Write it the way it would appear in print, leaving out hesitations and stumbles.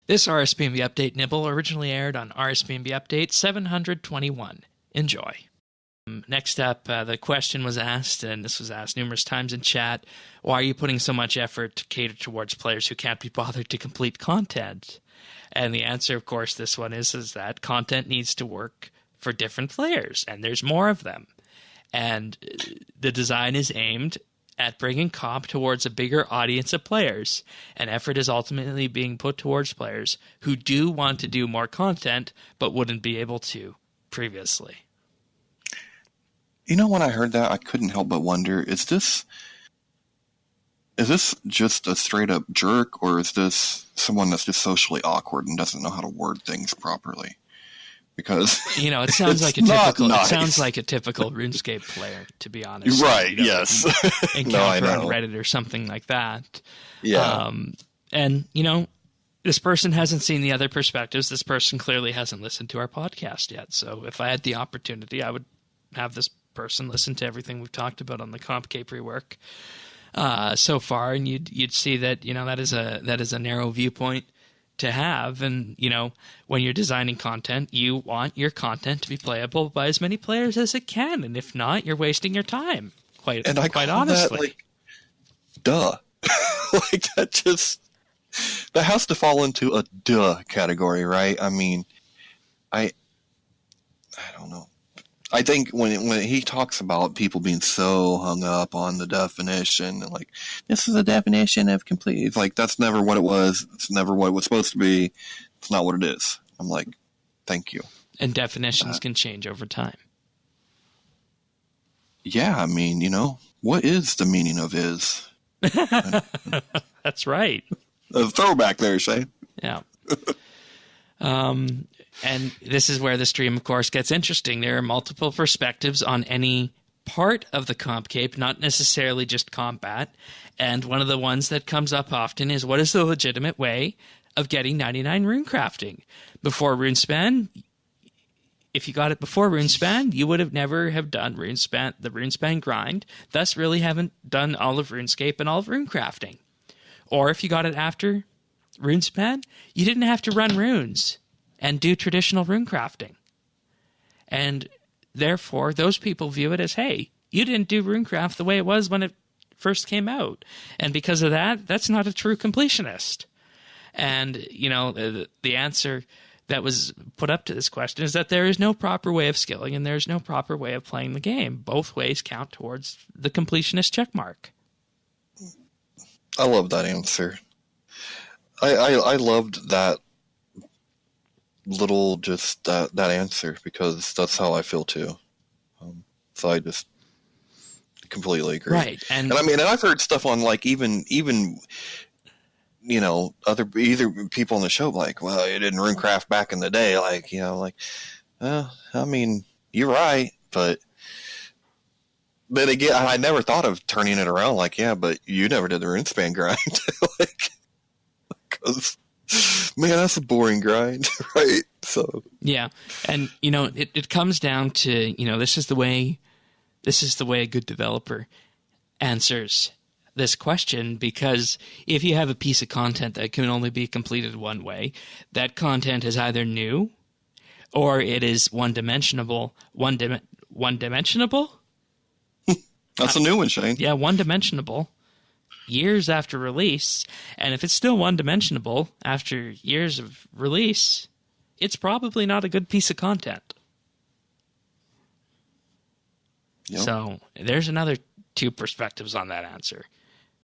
This RSBANDB update nibble originally aired on RSBANDB update 721. Enjoy. Next up, the question was asked, and this was asked numerous times in chat, why are you putting so much effort to cater towards players who can't be bothered to complete content? And the answer, of course, this one is that content needs to work for different players, and there's more of them. And the design is aimed at bringing comp towards a bigger audience of players, and effort is ultimately being put towards players who do want to do more content but wouldn't be able to previously. You know, when I heard that, I couldn't help but wonder, is this just a straight-up jerk, or is this someone that's just socially awkward and doesn't know how to word things properly? Because it sounds like it sounds like a typical RuneScape player, to be honest. Right? Yes. Encounter on Reddit or something like that. Yeah. And this person hasn't seen the other perspectives. This person clearly hasn't listened to our podcast yet. So if I had the opportunity, I would have this person listen to everything we've talked about on the CompCape rework so far, and you'd see that that is a narrow viewpoint to have. And when you're designing content, you want your content to be playable by as many players as it can, and if not, you're wasting your time. Quite honestly, duh. Like that has to fall into a duh category, right? I mean, I don't know. I think when he talks about people being so hung up on the definition, like, this is a definition of complete, it's like, that's never what it was. It's never what it was supposed to be. It's not what it is. I'm like, thank you. And definitions can change over time. Yeah, I mean, what is the meaning of is? That's right. A throwback there, Shane. Yeah. And this is where the stream, of course, gets interesting. There are multiple perspectives on any part of the CompCape, not necessarily just combat. And one of the ones that comes up often is, what is the legitimate way of getting 99 rune crafting? Before RuneSpan, if you got it before RuneSpan, you would have never have done the RuneSpan grind, thus really haven't done all of RuneScape and all of rune crafting. Or if you got it after RuneSpan, you didn't have to run runes and do traditional rune crafting. And therefore, those people view it as, hey, you didn't do runecraft the way it was when it first came out. And because of that, that's not a true completionist. And, the answer that was put up to this question is that there is no proper way of skilling and there's no proper way of playing the game. Both ways count towards the completionist checkmark. I love that answer. I loved that little, just that answer, because that's how I feel too. So I just completely agree. Right. And I mean, and I've heard stuff on, like, even other people on the show, like, well, you didn't runecraft back in the day, I mean, you're right, but then again, I never thought of turning it around, like, yeah, but you never did the RuneSpan grind. Because, man, that's a boring grind, right? So yeah, and it comes down to this is the way a good developer answers this question, because if you have a piece of content that can only be completed one way, that content is either new or it is one-dimensionable. One-dimensionable? That's a new one, Shane. Yeah, one-dimensionable. Years after release, and if it's still one-dimensionable after years of release, it's probably not a good piece of content. Yep. So there's another two perspectives on that answer.